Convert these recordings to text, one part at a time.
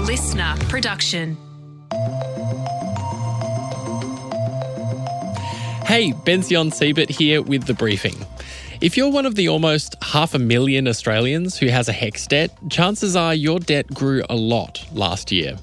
listener production. Hey, Benzion Siebert here with The Briefing. If you're one of the almost 500,000 Australians who has a HECS debt, chances are your debt grew a lot last year.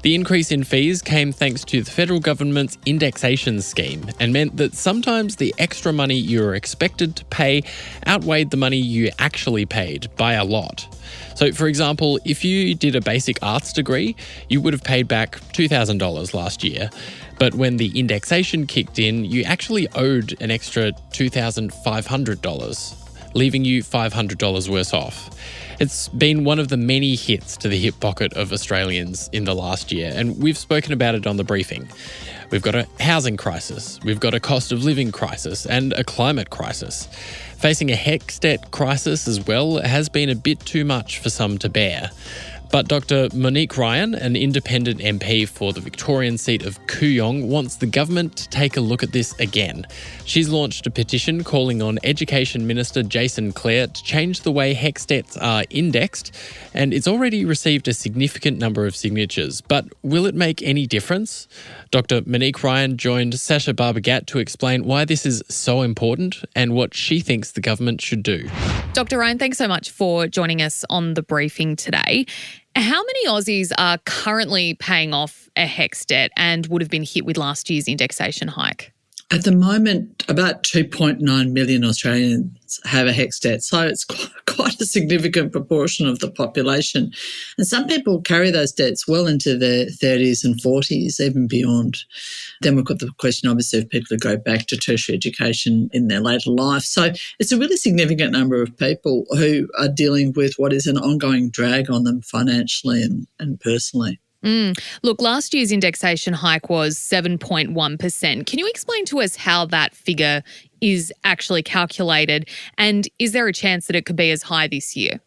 The increase in fees came thanks to the federal government's indexation scheme and meant that sometimes the extra money you were expected to pay outweighed the money you actually paid by a lot. So, for example, if you did a basic arts degree, you would have paid back $2,000 last year. But when the indexation kicked in, you actually owed an extra $2,500, leaving you $500 worse off. It's been one of the many hits to the hip pocket of Australians in the last year, and we've spoken about it on The Briefing. We've got a housing crisis, we've got a cost of living crisis, and a climate crisis. Facing a HECS debt crisis as well has been a bit too much for some to bear. But Dr. Monique Ryan, an independent MP for the Victorian seat of Kooyong, wants the government to take a look at this again. She's launched a petition calling on Education Minister Jason Clare to change the way HECS debts are indexed, and it's already received a significant number of signatures. But will it make any difference? Dr. Monique Ryan joined Sasha Barbagat to explain why this is so important and what she thinks the government should do. Dr. Ryan, thanks so much for joining us on The Briefing today. How many Aussies are currently paying off a HECS debt and would have been hit with last year's indexation hike? At the moment, about 2.9 million Australians have a HECS debt, so it's quite a significant proportion of the population. And some people carry those debts well into their 30s and 40s, even beyond. Then we've got the question, obviously, of people who go back to tertiary education in their later life. So it's a really significant number of people who are dealing with what is an ongoing drag on them financially and personally. Look, last year's indexation hike was 7.1%. Can you explain to us how that figure is actually calculated, and is there a chance that it could be as high this year?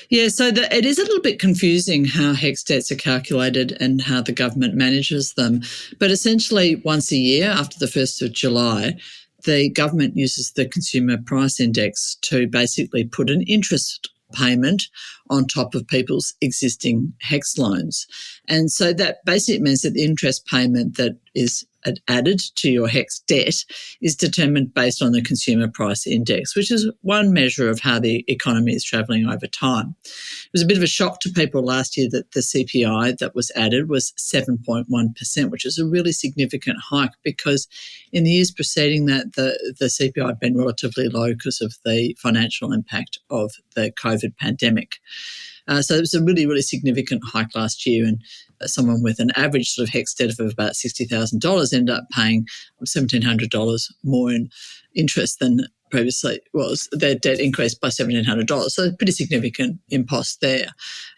Yeah, so it is a little bit confusing how HECS debts are calculated and how the government manages them. But essentially, once a year after the 1st of July, the government uses the Consumer Price Index to basically put an interest payment on top of people's existing HECS loans. And so that basically means that the interest payment that is added to your HECS debt is determined based on the Consumer Price Index, which is one measure of how the economy is travelling over time. It was a bit of a shock to people last year that the CPI that was added was 7.1%, which is a really significant hike because in the years preceding that, the CPI had been relatively low because of the financial impact of the COVID pandemic. So it was a really, really significant hike last year, and someone with an average sort of HECS debt of about $60,000 ended up paying $1,700 more in interest than previously was. Their debt increased by $1,700, so a pretty significant impost there.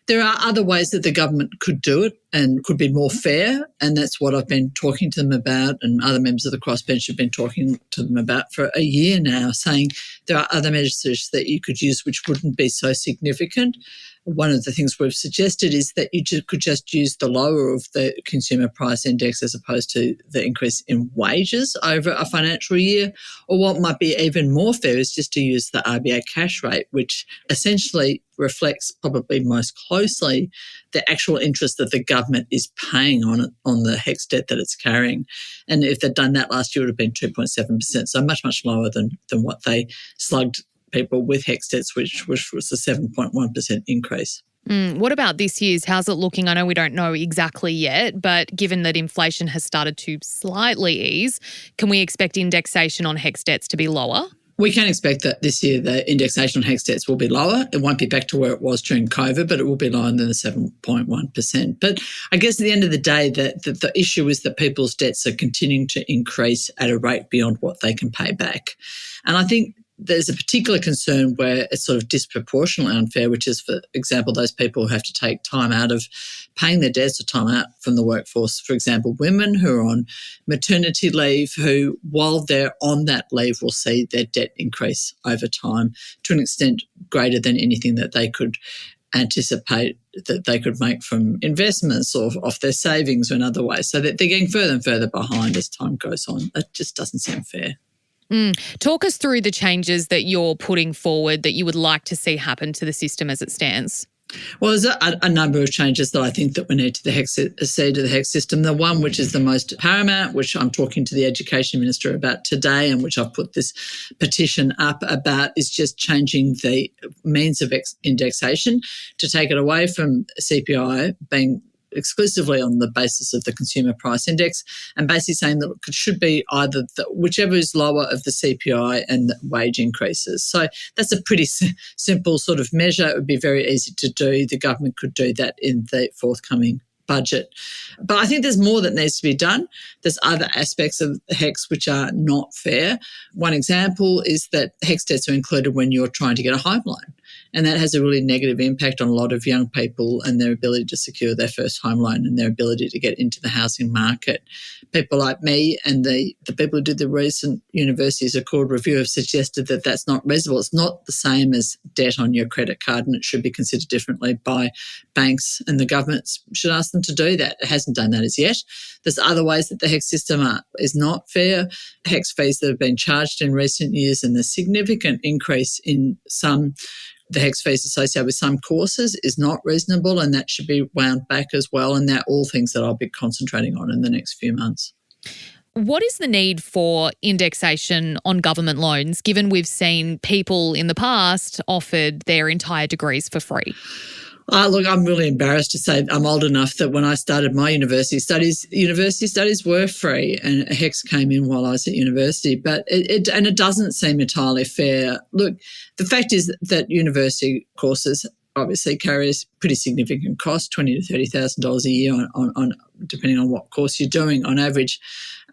There are other ways that the government could do it and could be more fair, and that's what I've been talking to them about, and other members of the crossbench have been talking to them about for a year now, saying there are other measures that you could use which wouldn't be so significant. One of the things we've suggested is that you could just use the lower of the Consumer Price Index as opposed to the increase in wages over a financial year. Or what might be even more fair is just to use the RBA cash rate, which essentially reflects probably most closely the actual interest that the government is paying on the HECS debt that it's carrying. And if they'd done that last year, it would have been 2.7%, so much, much lower than what they slugged people with HECS debts, which was a 7.1% increase. What about this year's? How's it looking? I know we don't know exactly yet, but given that inflation has started to slightly ease, can we expect indexation on HECS debts to be lower? We can expect that this year the indexation on HECS debts will be lower. It won't be back to where it was during COVID, but it will be lower than the 7.1%. But I guess at the end of the day, the issue is that people's debts are continuing to increase at a rate beyond what they can pay back. And I think there's a particular concern where it's sort of disproportionately unfair, which is, for example, those people who have to take time out of paying their debts or time out from the workforce. For example, women who are on maternity leave, who, while they're on that leave, will see their debt increase over time to an extent greater than anything that they could anticipate that they could make from investments or off their savings or in other ways. So that they're getting further and further behind as time goes on. That just doesn't seem fair. Talk us through the changes that you're putting forward that you would like to see happen to the system as it stands. Well, there's a number of changes that I think that we need to the HECS system. The one which is the most paramount, which I'm talking to the Education Minister about today and which I've put this petition up about, is just changing the means of indexation to take it away from CPI being exclusively on the basis of the consumer price index, and basically saying that it should be either whichever is lower of the CPI and the wage increases. So that's a pretty simple sort of measure. It would be very easy to do. The government could do that in the forthcoming budget. But I think there's more that needs to be done. There's other aspects of HECS which are not fair. One example is that HECS debts are included when you're trying to get a home loan. And that has a really negative impact on a lot of young people and their ability to secure their first home loan and their ability to get into the housing market. People like me and the people who did the recent Universities Accord review have suggested that that's not reasonable. It's not the same as debt on your credit card, and it should be considered differently by banks, and the government should ask them to do that. It hasn't done that as yet. There's other ways that the HECS system is not fair. HECS fees that have been charged in recent years, and the significant increase in the HECS fees associated with some courses is not reasonable, and that should be wound back as well. And they're all things that I'll be concentrating on in the next few months. What is the need for indexation on government loans, given we've seen people in the past offered their entire degrees for free? Look, I'm really embarrassed to say I'm old enough that when I started my university studies were free, and HECS came in while I was at university. But it doesn't seem entirely fair. Look, the fact is that university courses obviously carry a pretty significant cost, $20,000 to $30,000 a year on depending on what course you're doing on average.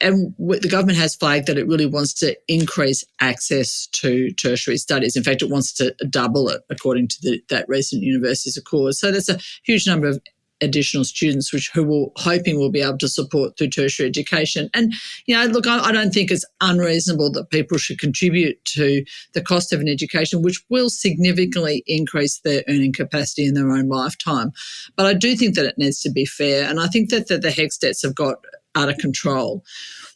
And the government has flagged that it really wants to increase access to tertiary studies. In fact, it wants to double it, according to that recent Universities Accord. So that's a huge number of additional students who we're hoping will be able to support through tertiary education. And, look, I don't think it's unreasonable that people should contribute to the cost of an education, which will significantly increase their earning capacity in their own lifetime. But I do think that it needs to be fair. And I think that the HECS debts have got out of control.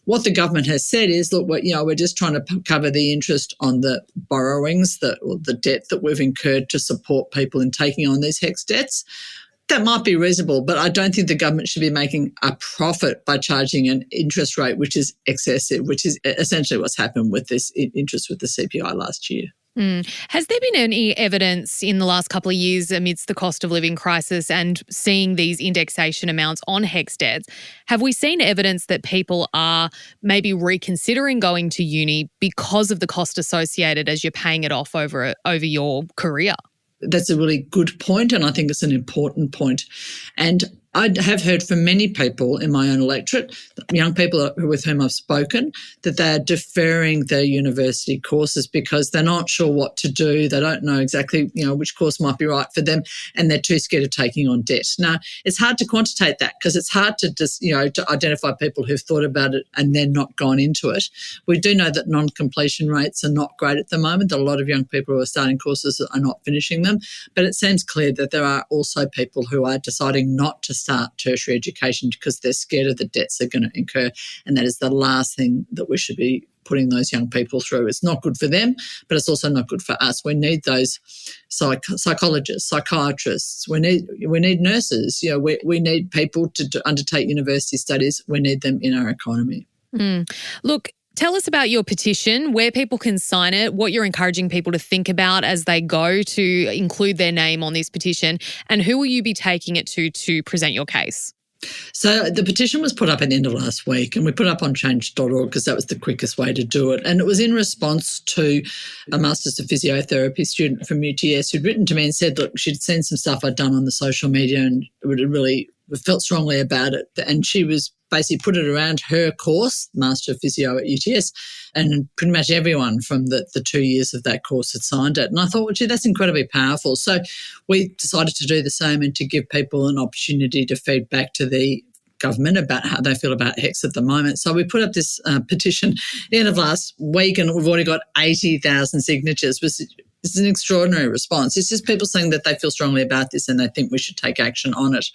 What the government has said is, look, we're just trying to cover the interest on the borrowings, the debt that we've incurred to support people in taking on these HECS debts. That might be reasonable, but I don't think the government should be making a profit by charging an interest rate which is excessive, which is essentially what's happened with this interest with the CPI last year. Has there been any evidence in the last couple of years amidst the cost of living crisis and seeing these indexation amounts on HECS debts, have we seen evidence that people are maybe reconsidering going to uni because of the cost associated as you're paying it off over your career? That's a really good point, and I think it's an important point. And I have heard from many people in my own electorate, young people with whom I've spoken, that they're deferring their university courses because they're not sure what to do. They don't know exactly, which course might be right for them, and they're too scared of taking on debt. Now, it's hard to quantitate that because it's hard to just, to identify people who've thought about it and then not gone into it. We do know that non-completion rates are not great at the moment. That a lot of young people who are starting courses are not finishing them, but it seems clear that there are also people who are deciding not to start tertiary education because they're scared of the debts they're going to incur, and that is the last thing that we should be putting those young people through. It's not good for them, but it's also not good for us. We need those psychologists, psychiatrists. We need nurses. We need people to undertake university studies. We need them in our economy. Look, tell us about your petition, where people can sign it, what you're encouraging people to think about as they go to include their name on this petition, and who will you be taking it to present your case? So the petition was put up at the end of last week, and we put it up on change.org because that was the quickest way to do it. And it was in response to a Masters of Physiotherapy student from UTS who'd written to me and said, look, she'd seen some stuff I'd done on the social media and really felt strongly about it. And she was basically put it around her course, Master of Physio at UTS, and pretty much everyone from the 2 years of that course had signed it. And I thought, well, gee, that's incredibly powerful. So we decided to do the same and to give people an opportunity to feed back to the government about how they feel about HECS at the moment. So we put up this petition at the end of last week, and we've already got 80,000 signatures, which This is an extraordinary response. It's just people saying that they feel strongly about this and they think we should take action on it.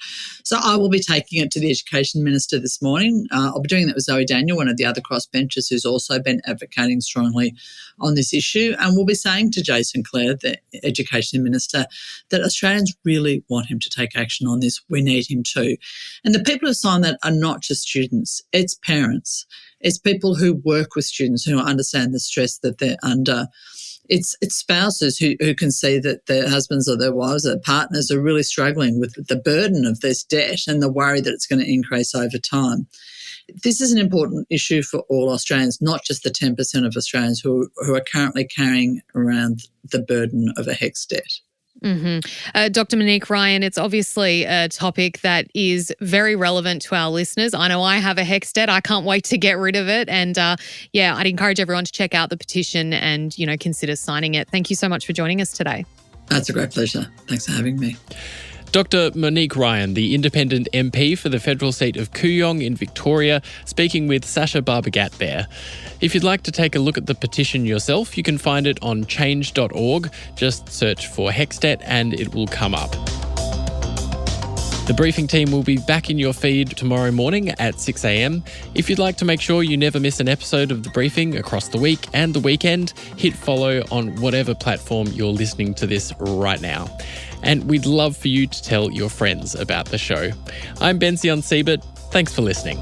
So I will be taking it to the Education Minister this morning. I'll be doing that with Zoe Daniel, one of the other crossbenchers who's also been advocating strongly on this issue. And we'll be saying to Jason Clare, the Education Minister, that Australians really want him to take action on this. We need him to. And the people who sign that are not just students, it's parents. It's people who work with students who understand the stress that they're under. It's spouses who can see that their husbands or their wives or partners are really struggling with the burden of this debt and the worry that it's going to increase over time. This is an important issue for all Australians, not just the 10% of Australians who are currently carrying around the burden of a HECS debt. Dr. Monique Ryan, it's obviously a topic that is very relevant to our listeners. I know I have a HECS debt. I can't wait to get rid of it. And I'd encourage everyone to check out the petition and, consider signing it. Thank you so much for joining us today. That's a great pleasure. Thanks for having me. Dr. Monique Ryan, the independent MP for the federal seat of Kooyong in Victoria, speaking with Sasha Barbagat there. If you'd like to take a look at the petition yourself, you can find it on change.org. Just search for HECS debt and it will come up. The briefing team will be back in your feed tomorrow morning at 6 a.m. If you'd like to make sure you never miss an episode of the briefing across the week and the weekend, hit follow on whatever platform you're listening to this right now. And we'd love for you to tell your friends about the show. I'm Ben Sion Siebert. Thanks for listening.